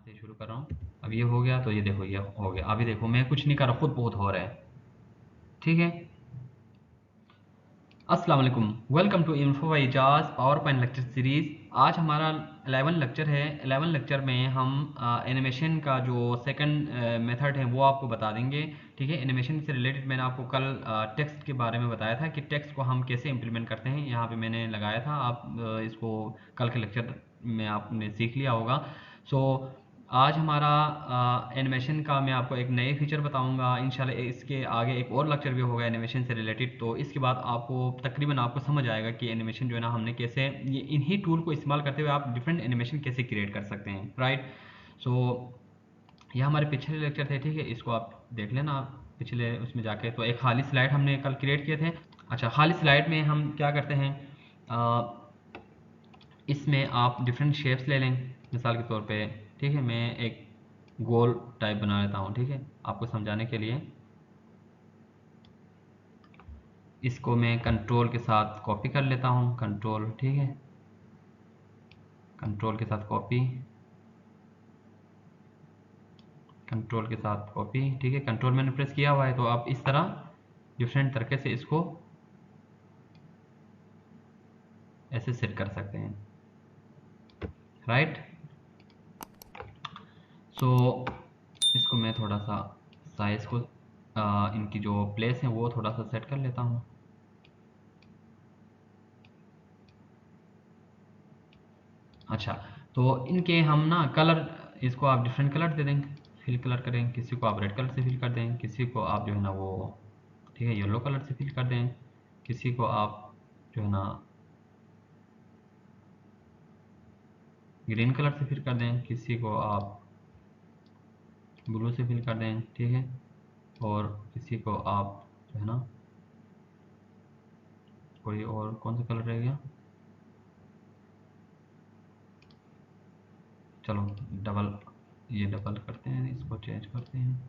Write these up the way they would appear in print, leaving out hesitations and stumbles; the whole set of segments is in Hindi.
से शुरू कर रहा हूँ। अब ये हो गया तो ये देखो ये हो गया। अभी देखो मैं कुछ नहीं कर रहा, खुद बहुत हो रहा है। ठीक है। अस्सलाम वालेकुम, welcome to info by Ijaz power point lecture series. आज हमारा 11 लेक्चर है। 11 लेक्चर में हम एनिमेशन का जो सेकंड मेथड है वो आपको बता देंगे। ठीक है। एनिमेशन से रिलेटेड मैंने आपको कल टेक्स्ट के बारे में बताया था कि टेक्स्ट को हम कैसे इम्प्लीमेंट करते हैं। यहाँ पे मैंने लगाया था, आप इसको कल के लेक्चर में आपने सीख लिया होगा। सो आज हमारा एनिमेशन का मैं आपको एक नए फीचर बताऊंगा। इंशाल्लाह इसके आगे एक और लेक्चर भी होगा एनिमेशन से रिलेटेड। तो इसके बाद आपको तकरीबन आपको समझ आएगा कि एनिमेशन जो है ना हमने कैसे ये इन्हीं टूल को इस्तेमाल करते हुए आप डिफरेंट एनिमेशन कैसे क्रिएट कर सकते हैं। राइट। सो ये हमारे पिछले लेक्चर थे। ठीक है, इसको आप देख लेना आप पिछले उसमें जाके। तो एक खाली स्लाइड हमने कल क्रिएट किए थे। अच्छा, खाली स्लाइड में हम क्या करते हैं, इसमें आप डिफरेंट शेप्स ले लें मिसाल के तौर पे। ठीक है, मैं एक गोल टाइप बना लेता हूँ। ठीक है, आपको समझाने के लिए इसको मैं कंट्रोल के साथ कॉपी कर लेता हूँ। कंट्रोल, ठीक है, कंट्रोल के साथ कॉपी, कंट्रोल के साथ कॉपी। ठीक है, कंट्रोल मैंने प्रेस किया हुआ है। तो आप इस तरह डिफरेंट तरीके से इसको ऐसे सेट कर सकते हैं। राइट। सो इसको मैं थोड़ा सा साइज़ को इनकी जो प्लेस है वो थोड़ा सा सेट कर लेता हूँ। अच्छा, तो इनके हम ना कलर, इसको आप डिफरेंट कलर दे देंगे, फिल कलर करें। किसी को आप रेड कलर से फिल कर दें, किसी को आप जो है ना वो, ठीक है, येलो कलर से फिल कर दें, किसी को आप जो है ना ग्रीन कलर से फिल कर दें, किसी को आप ब्लू से फिल कर दें। ठीक है, और किसी को आप जो है ना कोई और कौन सा कलर रह गया, चलो डबल, ये डबल करते हैं, इसको चेंज करते हैं,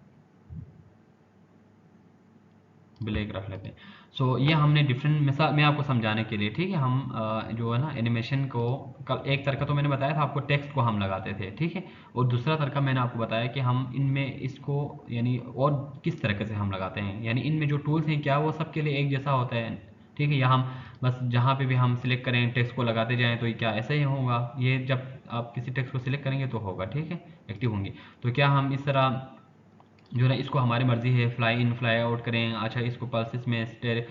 ब्लैक रख लेते हैं। सो ये हमने डिफरेंट मिसाल मैं आपको समझाने के लिए, ठीक है, हम जो है ना एनिमेशन को कल एक तरीका तो मैंने बताया था आपको, टेक्स्ट को हम लगाते थे। ठीक है, और दूसरा तरीका मैंने आपको बताया कि हम इनमें इसको यानी और किस तरीके से हम लगाते हैं, यानी इनमें जो टूल्स हैं क्या वो सबके लिए एक जैसा होता है। ठीक है, या हम बस जहाँ पे भी हम सिलेक्ट करें टेक्स्ट को लगाते जाएं तो ये क्या ऐसा ही होगा, ये जब आप किसी टेक्स्ट को सिलेक्ट करेंगे तो होगा। ठीक है, एक्टिव होंगे। तो क्या हम इस तरह जो है ना इसको हमारी मर्ज़ी है फ्लाई इन फ्लाई आउट करें। अच्छा, इसको पल्सेस में स्टेर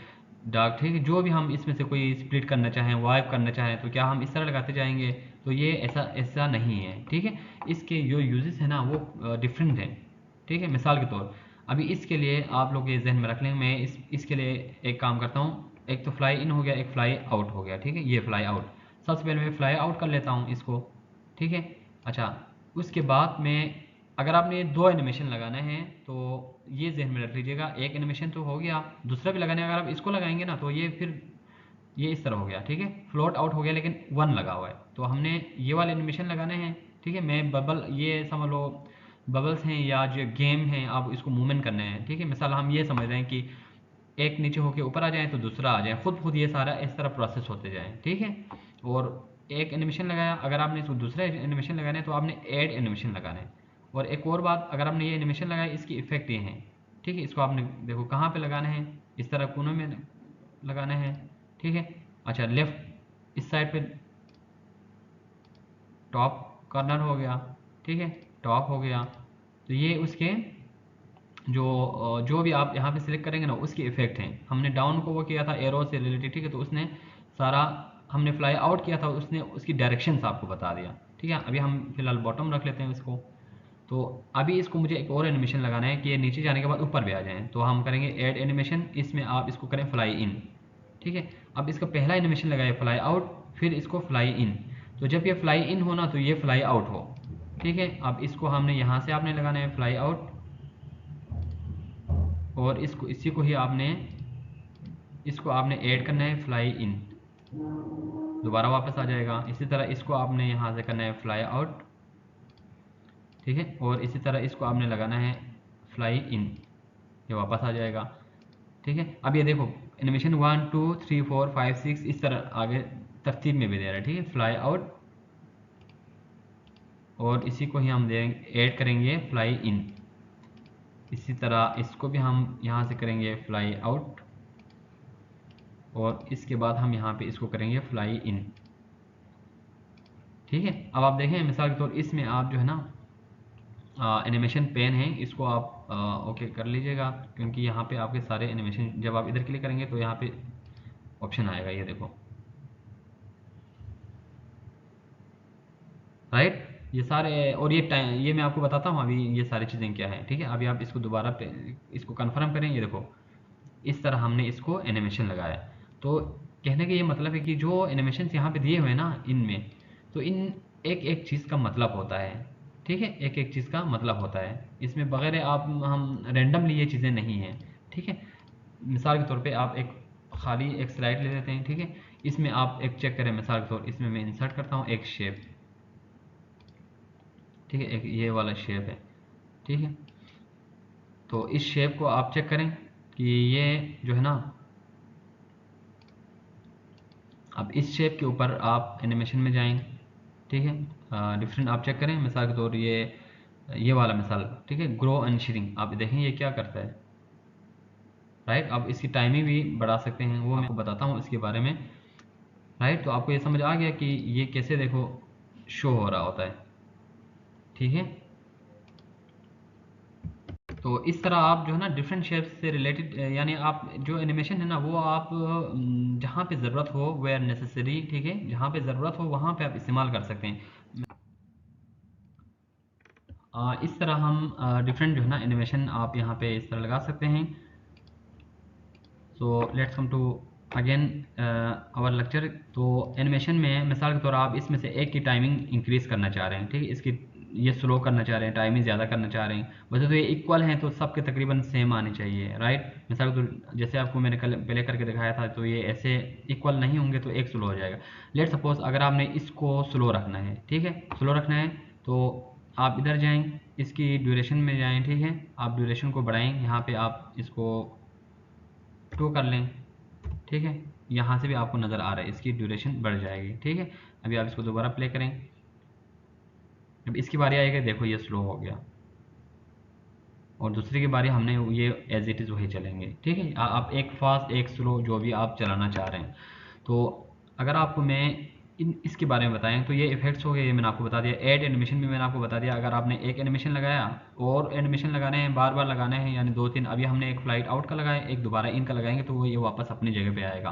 डार्क, ठीक है, जो भी हम इसमें से कोई स्प्लिट करना चाहें, वाइप करना चाहें, तो क्या हम इस तरह लगाते जाएंगे, तो ये ऐसा ऐसा नहीं है। ठीक है, इसके जो यूजेस हैं ना वो डिफरेंट हैं। ठीक है, मिसाल के तौर अभी इसके लिए आप लोग ये जहन में रख लें। मैं इसके लिए एक काम करता हूँ, एक तो फ्लाई इन हो गया, एक फ्लाई आउट हो गया। ठीक है, ये फ्लाई आउट, सबसे पहले मैं फ्लाई आउट कर लेता हूँ इसको। ठीक है। अच्छा, उसके बाद में अगर आपने दो एनिमेशन लगाना है तो ये जहन में रख लीजिएगा, एक एनिमेशन तो हो गया, दूसरा भी लगाना है। अगर आप इसको लगाएंगे ना तो ये फिर ये इस तरह हो गया। ठीक है, फ्लोट आउट हो गया लेकिन वन लगा हुआ है, तो हमने ये वाले एनिमेशन लगाने हैं। ठीक है, मैं बबल, ये समझ लो बबल्स हैं या जो गेम हैं, आप इसको मूवमेंट करना है। ठीक है, मिसाल हम ये समझ रहे हैं कि एक नीचे होके ऊपर आ जाए तो दूसरा आ जाए, खुद खुद ये सारा इस तरह प्रोसेस होते जाए। ठीक है, और एक एनिमेशन लगाया, अगर आपने इसको दूसरा एनिमेशन लगाना है तो आपने ऐड एनिमेशन लगाना है। और एक और बात, अगर आपने ये एनिमेशन लगाया इसकी इफेक्ट ये हैं। ठीक है, इसको आपने देखो कहाँ पे लगाना है, इस तरह कोनों में लगाना है। ठीक है। अच्छा, लेफ्ट इस साइड पे टॉप कॉर्नर हो गया। ठीक है, टॉप हो गया। तो ये उसके जो भी आप यहाँ पे सिलेक्ट करेंगे ना उसके इफेक्ट हैं। हमने डाउन को वो किया था एरो से रिलेटेड। ठीक है, तो उसने सारा, हमने फ्लाई आउट किया था उसने उसकी डायरेक्शंस आपको बता दिया। ठीक है, अभी हम फिलहाल बॉटम रख लेते हैं इसको। तो अभी इसको मुझे एक और एनिमेशन लगाना है कि ये नीचे जाने के बाद ऊपर भी आ जाए, तो हम करेंगे ऐड एनिमेशन, इसमें आप इसको करें फ्लाई इन। ठीक है, अब इसका पहला एनिमेशन लगाए फ्लाई आउट, फिर इसको फ्लाई इन। तो जब ये फ्लाई इन होना तो ये फ्लाई आउट हो। ठीक है, अब इसको हमने यहाँ से आपने लगाना है फ्लाई आउट, और इसको इसी को ही आपने इसको आपने ऐड करना है फ्लाई इन, दोबारा वापस आ जाएगा। इसी तरह इसको आपने यहाँ से करना है फ्लाई आउट। ठीक है, और इसी तरह इसको आपने लगाना है फ्लाई इन, ये वापस आ जाएगा। ठीक है, अब ये देखो एनिमेशन 1 2 3 4 5 6 इस तरह आगे तरतीब में भी दे रहा है। ठीक है, फ्लाई आउट, और इसी को ही हम ऐड करेंगे फ्लाई इन। इसी तरह इसको भी हम यहाँ से करेंगे फ्लाई आउट, और इसके बाद हम यहाँ पे इसको करेंगे फ्लाई इन। ठीक है, अब आप देखें मिसाल के तौर इसमें आप जो है ना एनिमेशन पेन है, इसको आप ओके कर लीजिएगा, क्योंकि यहाँ पे आपके सारे एनिमेशन जब आप इधर क्लिक करेंगे तो यहाँ पे ऑप्शन आएगा, ये देखो, राइट। ये सारे, और ये टाइम, ये मैं आपको बताता हूँ अभी ये सारी चीज़ें क्या है। ठीक है, अभी आप इसको दोबारा पे इसको कंफर्म करें, ये देखो इस तरह हमने इसको एनिमेशन लगाया। तो कहने का ये मतलब है कि जो एनिमेशन यहाँ पे दिए हुए हैं ना इनमें, तो इन एक एक चीज़ का मतलब होता है। ठीक है, एक एक चीज़ का मतलब होता है इसमें, बगैर आप हम रैंडमली ये चीज़ें नहीं हैं। ठीक है, मिसाल के तौर पे आप एक खाली एक स्लाइड ले लेते हैं। ठीक है, इसमें आप एक चेक करें, मिसाल के तौर इसमें मैं इंसर्ट करता हूँ एक शेप। ठीक है, एक ये वाला शेप है। ठीक है, तो इस शेप को आप चेक करें कि ये जो है ना, अब इस शेप के ऊपर आप एनिमेशन में जाएंगे। ठीक है, डिफरेंट आप चेक करें, मिसाल के तौर ये वाला मिसाल। ठीक है, ग्रो एंड श्रिंक, आप देखें ये क्या करता है, राइट। अब इसकी टाइमिंग भी बढ़ा सकते हैं, वो मैं आपको बताता हूँ इसके बारे में, राइट। तो आपको ये समझ आ गया कि ये कैसे देखो शो हो रहा होता है। ठीक है, तो इस तरह आप जो है ना डिफरेंट शेप्स से रिलेटेड, यानी आप जो एनिमेशन है ना वो आप जहाँ पे ज़रूरत हो, वेयर नेसेसरी, ठीक है, जहाँ पे ज़रूरत हो वहाँ पे आप इस्तेमाल कर सकते हैं। इस तरह हम डिफरेंट जो है ना एनिमेशन आप यहाँ पे इस तरह लगा सकते हैं। So let's come to again our lecture. तो एनिमेशन में मिसाल के तौर आप इसमें से एक की टाइमिंग इंक्रीज़ करना चाह रहे हैं। ठीक है, इसकी ये स्लो करना चाह रहे हैं, टाइमिंग ज़्यादा करना चाह रहे हैं। वैसे तो ये इक्वल हैं तो सबके तकरीबन सेम आने चाहिए, राइट। मिसाल के तौर जैसे आपको मैंने कल पहले करके दिखाया था, तो ये ऐसे इक्वल नहीं होंगे तो एक स्लो हो जाएगा। लेट सपोज अगर आपने इसको स्लो रखना है, ठीक है, स्लो रखना है, तो आप इधर जाएँ, इसकी ड्यूरेशन में जाएँ। ठीक है, आप ड्यूरेशन को बढ़ाएँ, यहाँ पे आप इसको 2 कर लें। ठीक है, यहाँ से भी आपको नज़र आ रहा है इसकी ड्यूरेशन बढ़ जाएगी। ठीक है, अभी आप इसको दोबारा प्ले करें, जब इसकी बारी आएगी देखो ये स्लो हो गया, और दूसरी की बारी हमने ये एज इट इज़ वही चलेंगे। ठीक है, आप एक फास्ट एक स्लो जो भी आप चलाना चाह रहे हैं। तो अगर आपको मैं इसके बारे में बताएं तो ये इफेक्ट्स हो गए, ये मैंने आपको बता दिया। ऐड एनिमेशन भी मैंने आपको बता दिया, अगर आपने एक एनिमेशन लगाया और एनिमेशन लगाने हैं, बार बार लगाने हैं, यानी 2-3, अभी हमने एक फ्लाइट आउट का लगाया, एक दोबारा इन का लगाएंगे तो वो ये वापस अपनी जगह पे आएगा।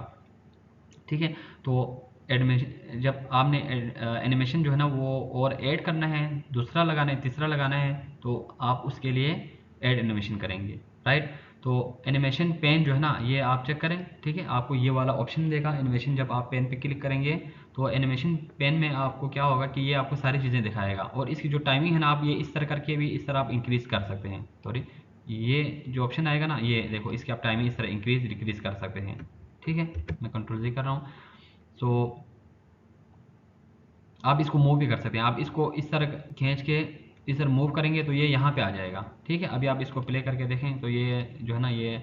ठीक है, तो एडमिशन जब आपने एनिमेशन जो है ना वो और ऐड करना है, दूसरा लगाना है, तीसरा लगाना है, तो आप उसके लिए ऐड एनिमेशन करेंगे, राइट। तो एनिमेशन पेन जो है ना ये आप चेक करें। ठीक है, आपको ये वाला ऑप्शन देगा एनिमेशन, जब आप पेन पे क्लिक करेंगे तो एनिमेशन पेन में आपको क्या होगा कि ये आपको सारी चीज़ें दिखाएगा, और इसकी जो टाइमिंग है ना आप ये इस तरह करके भी इस तरह आप इंक्रीज़ कर सकते हैं। सॉरी, ये जो ऑप्शन आएगा ना, ये देखो इसकी आप टाइमिंग इस तरह इंक्रीज डिक्रीज कर सकते हैं। ठीक है, मैं कंट्रोल जी कर रहा हूँ। सो आप इसको मूव भी कर सकते हैं, आप इसको इस तरह खींच के इस तरह मूव करेंगे तो ये यहाँ पे आ जाएगा। ठीक है, अभी आप इसको प्ले करके देखें तो ये जो है ना ये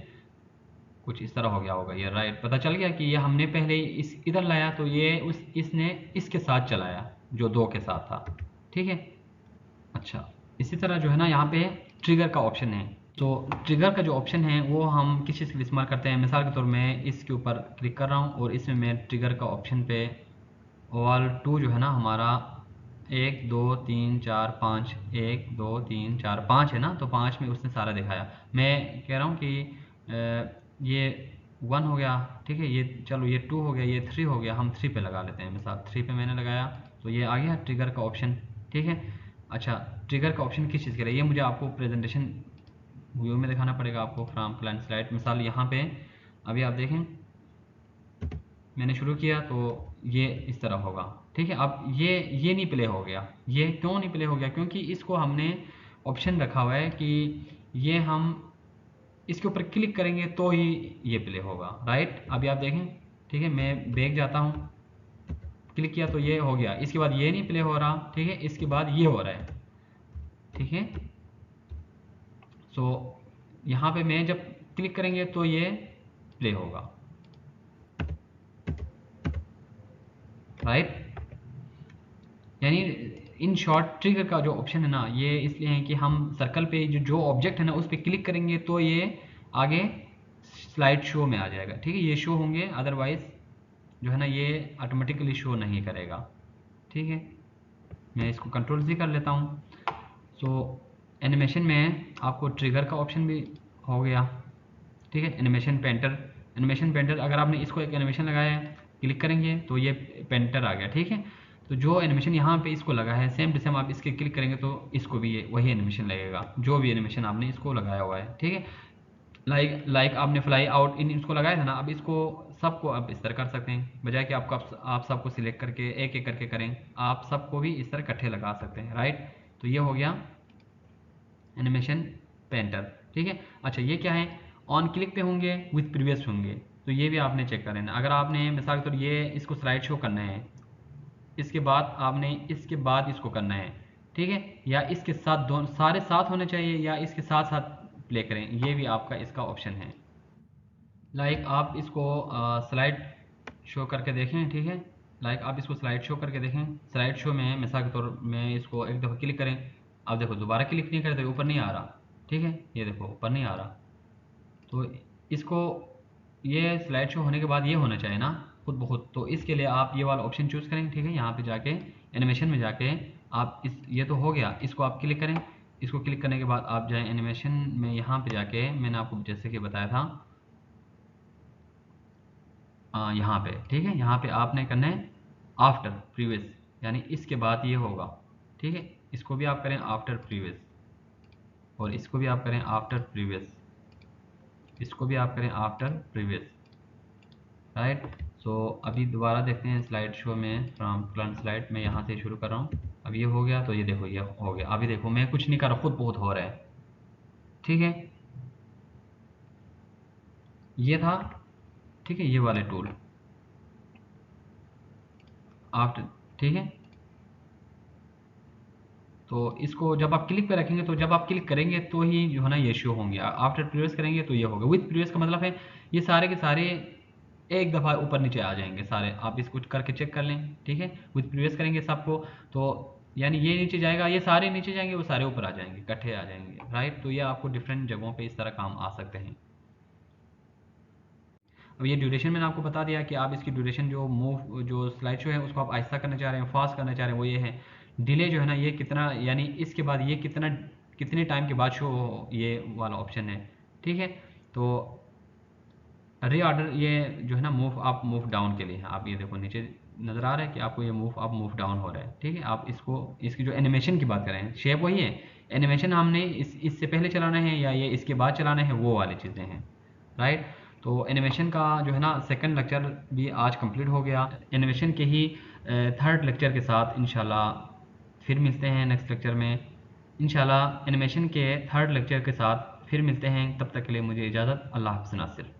कुछ इस तरह हो गया होगा, ये राइट, पता चल गया कि ये हमने पहले इस इधर लाया तो ये उस इसने इसके साथ चलाया जो 2 के साथ था। ठीक है, अच्छा, इसी तरह जो है ना यहाँ पे ट्रिगर का ऑप्शन है। तो ट्रिगर का जो ऑप्शन है वो हम किस चीज़ के लिए इस्तेमाल करते हैं, मिसाल के तौर में इसके ऊपर क्लिक कर रहा हूँ और इसमें मैं ट्रिगर का ऑप्शन पे ओवल 2 जो है ना हमारा 1 2 3 4 5, 1 2 3 4 5 है ना, तो 5 में उसने सारा दिखाया। मैं कह रहा हूँ कि ये 1 हो गया। ठीक है, ये चलो ये 2 हो गया, ये 3 हो गया, हम 3 पे लगा लेते हैं, मिसाल 3 पे मैंने लगाया तो ये आ गया ट्रिगर का ऑप्शन। ठीक है, अच्छा, ट्रिगर का ऑप्शन किस चीज़ के लिए, ये मुझे आपको प्रेजेंटेशन व्यू में दिखाना पड़ेगा आपको फ्रॉम प्लान स्लाइड। मिसाल यहाँ पे अभी आप देखें मैंने शुरू किया तो ये इस तरह होगा। ठीक है, अब ये नहीं प्ले हो गया, ये क्यों नहीं प्ले हो गया, क्योंकि इसको हमने ऑप्शन रखा हुआ है कि ये हम इसके ऊपर क्लिक करेंगे तो ही ये प्ले होगा, राइट। अभी आप देखें, ठीक है, मैं बैक जाता हूँ, क्लिक किया तो ये हो गया, इसके बाद ये नहीं प्ले हो रहा। ठीक है, इसके बाद ये हो रहा है। ठीक है, सो यहाँ पे मैं जब क्लिक करेंगे तो ये प्ले होगा, राइट। यानी इन शॉर्ट ट्रिगर का जो ऑप्शन है ना, ये इसलिए है कि हम सर्कल पे जो ऑब्जेक्ट है ना उस पर क्लिक करेंगे तो ये आगे स्लाइड शो में आ जाएगा, ठीक है, ये शो होंगे, अदरवाइज जो है ना ये ऑटोमेटिकली शो नहीं करेगा, ठीक है। मैं इसको कंट्रोल Z कर लेता हूँ। सो एनिमेशन में आपको ट्रिगर का ऑप्शन भी हो गया, ठीक है। एनिमेशन पेंटर अगर आपने इसको एक एनिमेशन लगाया है, क्लिक करेंगे तो ये पेंटर आ गया, ठीक है। तो जो एनिमेशन यहाँ पे इसको लगा है सेम टू सेम आप इसके क्लिक करेंगे तो इसको भी ये वही एनिमेशन लगेगा, जो भी एनिमेशन आपने इसको लगाया हुआ है, ठीक है। लाइक आपने फ्लाई आउट इन इसको लगाया था ना, अब इसको सबको आप इस तरह कर सकते हैं, बजाय कि आप सबको सिलेक्ट करके एक एक करके करें, आप सबको भी इस तरह इकट्ठे लगा सकते हैं, राइट। तो ये हो गया एनिमेशन पेंटर, ठीक है। अच्छा ये क्या है, ऑन क्लिक पे होंगे, विथ प्रीवियस होंगे, तो ये भी आपने चेक कर लेना। अगर आपने मिसाल के तौर ये इसको स्लाइड शो करना है, इसके बाद आपने इसके बाद इसको करना है, ठीक है, या इसके साथ दोनों सारे साथ होने चाहिए या इसके साथ साथ प्ले करें, ये भी आपका इसका ऑप्शन है। आप इसको स्लाइड शो करके देखें, ठीक है। आप इसको स्लाइड शो करके देखें, स्लाइड शो में मिसाल के तौर में इसको एक दफ़ा क्लिक करें, अब देखो दोबारा क्लिक नहीं करते ऊपर नहीं आ रहा, ठीक है, ये देखो ऊपर नहीं आ रहा। तो इसको ये स्लाइड शो होने के बाद ये होना चाहिए ना खुद ब खुद, तो इसके लिए आप ये वाला ऑप्शन चूज़ करें, ठीक है। यहाँ पे जाके एनिमेशन में जाके आप ये तो हो गया, इसको आप क्लिक करें, इसको क्लिक करने के बाद आप जाएँ एनिमेशन में, यहाँ पे जाके मैंने आपको जैसे कि बताया था यहाँ पे, ठीक है, यहाँ पे आपने करना है आफ्टर प्रीवियस, यानी इसके बाद ये होगा, ठीक है। इसको भी आप करें आफ्टर प्रीवियस, और इसको भी आप करें आफ्टर प्रीवियस, इसको भी आप करें आफ्टर प्रीवियस, राइट। सो अभी दोबारा देखते हैं स्लाइड शो में, फ्रॉम करंट स्लाइड में यहाँ से शुरू कर रहा हूँ। अब ये हो गया, तो ये देखो ये हो गया, अभी देखो मैं कुछ नहीं कर रहा, खुद बहुत हो रहा है, ठीक है। ये था, ठीक है, ये वाले टूल आफ्टर, ठीक है। तो इसको जब आप क्लिक पे रखेंगे, तो जब आप क्लिक करेंगे तो ही जो है ना ये शो होंगे, आफ्टर प्रीवियस करेंगे तो ये होगा। विथ प्रीवियस का मतलब है ये सारे के सारे एक दफ़ा ऊपर नीचे आ जाएंगे सारे, आप इसको करके चेक कर लें, ठीक है। विथ प्रीवियस करेंगे सबको, तो यानी ये नीचे जाएगा, ये सारे नीचे जाएंगे, वो सारे ऊपर आ जाएंगे, इकट्ठे आ जाएंगे, राइट। तो ये आपको डिफरेंट जगहों पे इस तरह काम आ सकते हैं। अब ये ड्यूरेशन मैंने आपको बता दिया कि आप इसकी ड्यूरेशन जो स्लाइड शो है उसको आप आहिस्ता करना चाह रहे हैं, फास्ट करना चाह रहे हैं, वो ये है। डिले जो है ना ये कितना, यानी इसके बाद ये कितने टाइम के बाद शो हो, ये वाला ऑप्शन है, ठीक है। तो रीऑर्डर ये जो है ना मूव अप मूव डाउन के लिए है, आप ये देखो नीचे नज़र आ रहा है कि आपको ये मूव अप मूव डाउन हो रहा है, ठीक है। आप इसकी जो एनिमेशन की बात करें, शेप वही है, एनिमेशन हमने इससे पहले चलाना है या ये इसके बाद चलाना है, वो वाली चीज़ें हैं, राइट। तो एनिमेशन का जो है ना सेकंड लेक्चर भी आज कंप्लीट हो गया। एनिमेशन के ही थर्ड लेक्चर के साथ इंशाल्लाह फिर मिलते हैं नेक्स्ट लेक्चर में। इंशाल्लाह एनिमेशन के थर्ड लेक्चर के साथ फिर मिलते हैं, तब तक के लिए मुझे इजाज़त, अल्लाह हाफ़िज़ नासिर।